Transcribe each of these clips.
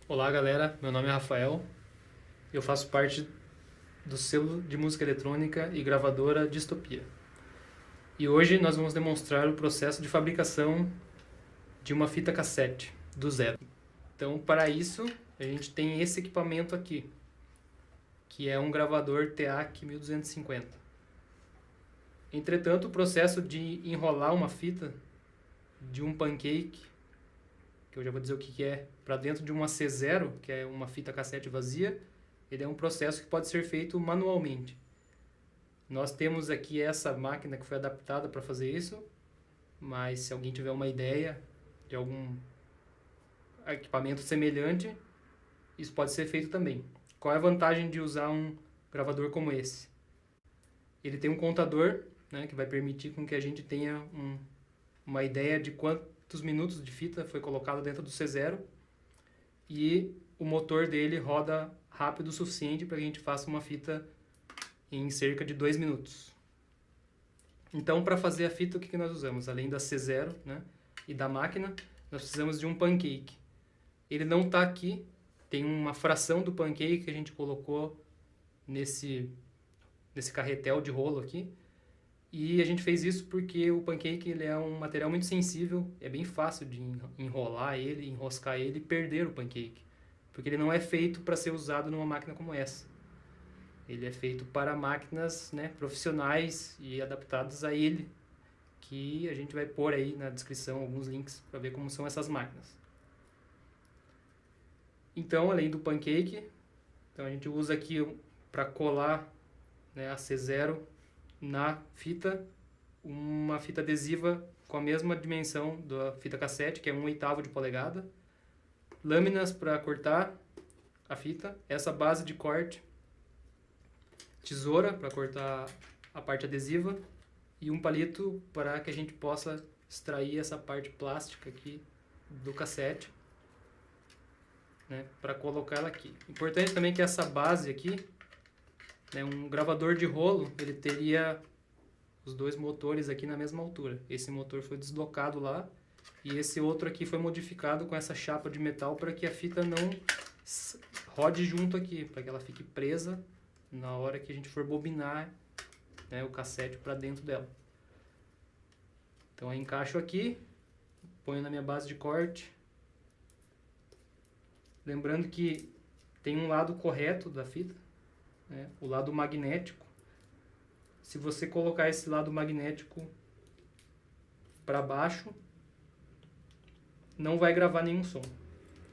Olá galera, meu nome é Rafael, eu faço parte do selo de música eletrônica e gravadora Distopia. E hoje nós vamos demonstrar o processo de fabricação de uma fita cassete do zero. Então, para isso, a gente tem esse equipamento aqui, que é um gravador TEAC 1250. Entretanto, o processo de enrolar uma fita de um pancake, que eu já vou dizer o que é, para dentro de uma C0, que é uma fita cassete vazia, ele é um processo que pode ser feito manualmente. Nós temos aqui essa máquina que foi adaptada para fazer isso, mas se alguém tiver uma ideia de algum equipamento semelhante, isso pode ser feito também. Qual é a vantagem de usar um gravador como esse? Ele tem um contador, né, que vai permitir com que a gente tenha uma ideia de quantos minutos de fita foi colocado dentro do C0, e o motor dele roda rápido o suficiente para que a gente faça uma fita em cerca de 2 minutos. Então, para fazer a fita, o que nós usamos? Além da C0, né, e da máquina, nós precisamos de um pancake. Ele não está aqui, tem uma fração do pancake que a gente colocou nesse carretel de rolo aqui. E a gente fez isso porque o pancake ele é um material muito sensível, é bem fácil de enrolar ele, enroscar ele e perder o pancake. Porque ele não é feito para ser usado numa máquina como essa. Ele é feito para máquinas, né, profissionais e adaptadas a ele, que a gente vai pôr aí na descrição alguns links para ver como são essas máquinas. Então, além do pancake, então a gente usa aqui para colar, né, a C0 na fita, uma fita adesiva com a mesma dimensão da fita cassete, que é 1/8 de polegada, lâminas para cortar a fita, essa base de corte, tesoura para cortar a parte adesiva e um palito para que a gente possa extrair essa parte plástica aqui do cassete, né, para colocar ela aqui. Importante também que essa base aqui, né, um gravador de rolo, ele teria os dois motores aqui na mesma altura. Esse motor foi deslocado lá e esse outro aqui foi modificado com essa chapa de metal para que a fita não rode junto aqui, para que ela fique presa na hora que a gente for bobinar, né, o cassete para dentro dela. Então eu encaixo aqui, ponho na minha base de corte. Lembrando que tem um lado correto da fita, né, o lado magnético. Se você colocar esse lado magnético para baixo, não vai gravar nenhum som.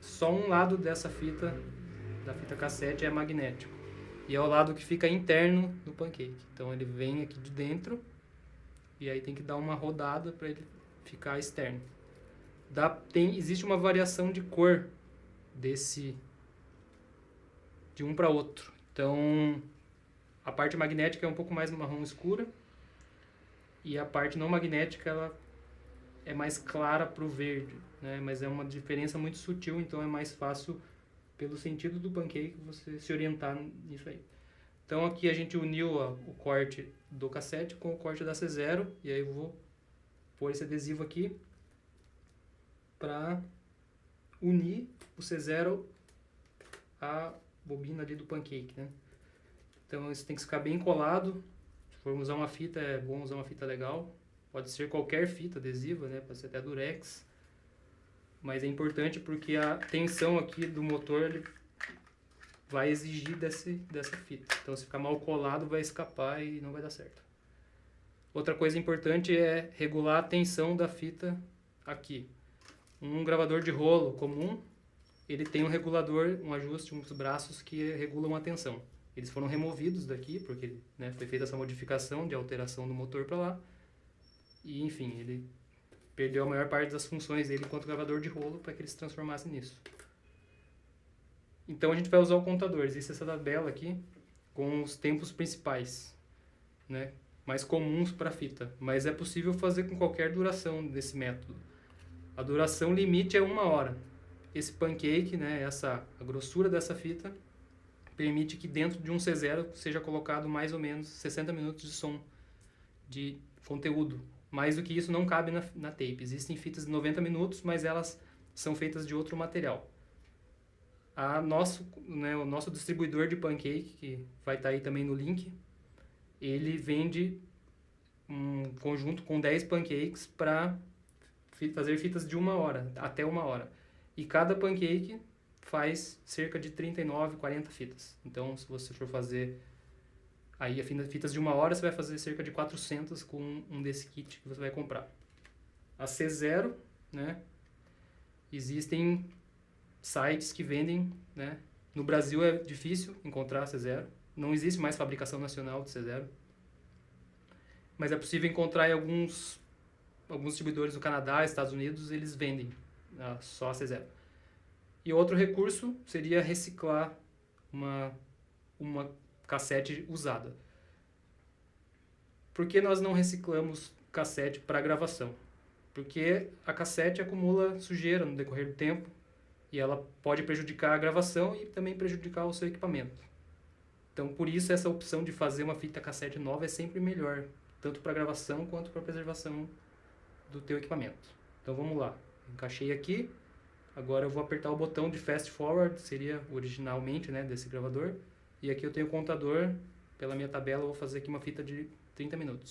Só um lado dessa fita, da fita cassete, é magnético. E é o lado que fica interno do pancake. Então ele vem aqui de dentro e aí tem que dar uma rodada para ele ficar externo. Existe uma variação de cor de um para outro. Então a parte magnética é um pouco mais marrom escura e a parte não magnética ela é mais clara para o verde, né? Mas é uma diferença muito sutil, então é mais fácil, pelo sentido do pancake, você se orientar nisso aí. Então aqui a gente uniu o corte do cassete com o corte da C0, e aí eu vou pôr esse adesivo aqui para unir o C0 à bobina ali do pancake, né? Então isso tem que ficar bem colado. Se for usar uma fita, é bom usar uma fita legal. Pode ser qualquer fita adesiva, né? Pode ser até durex. Mas é importante porque a tensão aqui do motor ele vai exigir dessa fita. Então se ficar mal colado vai escapar e não vai dar certo. Outra coisa importante é regular a tensão da fita aqui. Um gravador de rolo comum, ele tem um regulador, um ajuste, uns braços que regulam a tensão. Eles foram removidos daqui, porque, né, foi feita essa modificação de alteração do motor para lá. E, enfim, ele perdeu a maior parte das funções dele enquanto gravador de rolo para que ele se transformasse nisso. Então a gente vai usar o contador. Existe essa tabela aqui com os tempos principais, né, mais comuns para a fita. Mas é possível fazer com qualquer duração desse método. A duração limite é 1 hora. Esse pancake, né, a grossura dessa fita, permite que dentro de um C0 seja colocado mais ou menos 60 minutos de som, de conteúdo. Mais do que isso não cabe na tape. Existem fitas de 90 minutos, mas elas são feitas de outro material. O nosso distribuidor de pancake, que vai estar aí também no link, ele vende um conjunto com 10 pancakes para fazer fitas de 1 hora, até 1 hora. E cada pancake faz cerca de 39, 40 fitas. Então, se você for fazer aí fitas de 1 hora, você vai fazer cerca de 400 com um desse kit que você vai comprar. A C0, né? Existem sites que vendem, né? No Brasil é difícil encontrar a C0. Não existe mais fabricação nacional de C0. Mas é possível encontrar em alguns distribuidores do Canadá, Estados Unidos, eles vendem só a C0. E outro recurso seria reciclar uma cassete usada. Por que nós não reciclamos cassete para gravação? Porque a cassete acumula sujeira no decorrer do tempo e ela pode prejudicar a gravação e também prejudicar o seu equipamento. Então, por isso, essa opção de fazer uma fita cassete nova é sempre melhor, tanto para gravação quanto para preservação do teu equipamento. Então, vamos lá. Encaixei aqui. Agora eu vou apertar o botão de Fast Forward, seria originalmente, né, desse gravador. E aqui eu tenho o contador. Pela minha tabela, eu vou fazer aqui uma fita de 30 minutos.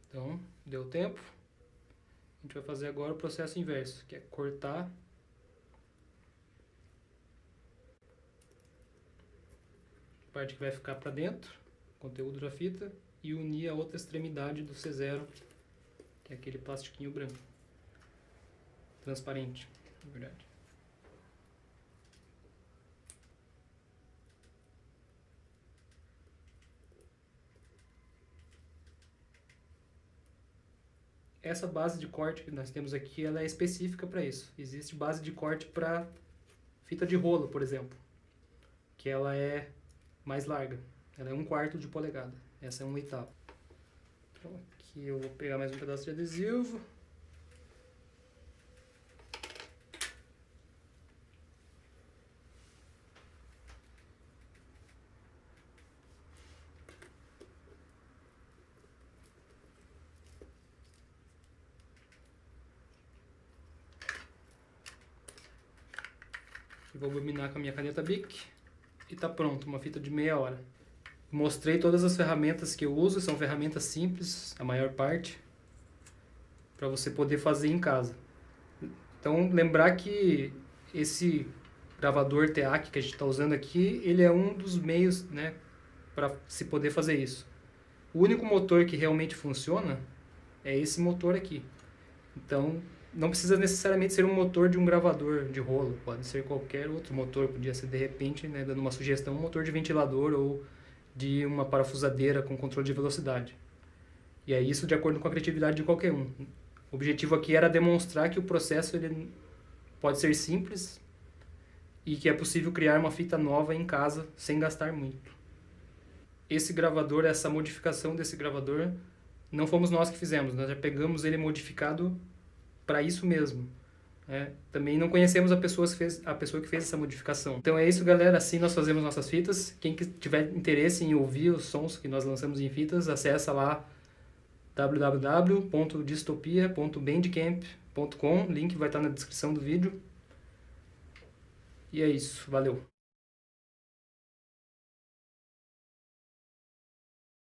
Então, deu tempo. A gente vai fazer agora o processo inverso, que é cortar a parte que vai ficar para dentro, conteúdo da fita, e unir a outra extremidade do C0, que é aquele plastiquinho branco, transparente, na verdade. Essa base de corte que nós temos aqui, ela é específica para isso. Existe base de corte para fita de rolo, por exemplo, que ela é mais larga. Ela é 1/4 de polegada. Essa é 1/8. Então aqui eu vou pegar mais um pedaço de adesivo. Vou bobinar com a minha caneta Bic e tá pronto, uma fita de 30 hora. Mostrei todas as ferramentas que eu uso, são ferramentas simples, a maior parte, para você poder fazer em casa. Então, lembrar que esse gravador TEAC que a gente está usando aqui, ele é um dos meios, né, para se poder fazer isso. O único motor que realmente funciona é esse motor aqui. Então, não precisa necessariamente ser um motor de um gravador de rolo, pode ser qualquer outro motor, podia ser de repente, né, dando uma sugestão, um motor de ventilador ou de uma parafusadeira com controle de velocidade. E é isso de acordo com a criatividade de qualquer um. O objetivo aqui era demonstrar que o processo ele pode ser simples e que é possível criar uma fita nova em casa sem gastar muito. Esse gravador, essa modificação desse gravador, não fomos nós que fizemos, nós já pegamos ele modificado para isso mesmo. Também não conhecemos a pessoa que fez essa modificação. Então é isso, galera, assim nós fazemos nossas fitas. Quem tiver interesse em ouvir os sons que nós lançamos em fitas, acessa lá www.distopia.bandcamp.com, link vai estar na descrição do vídeo. E é isso, valeu!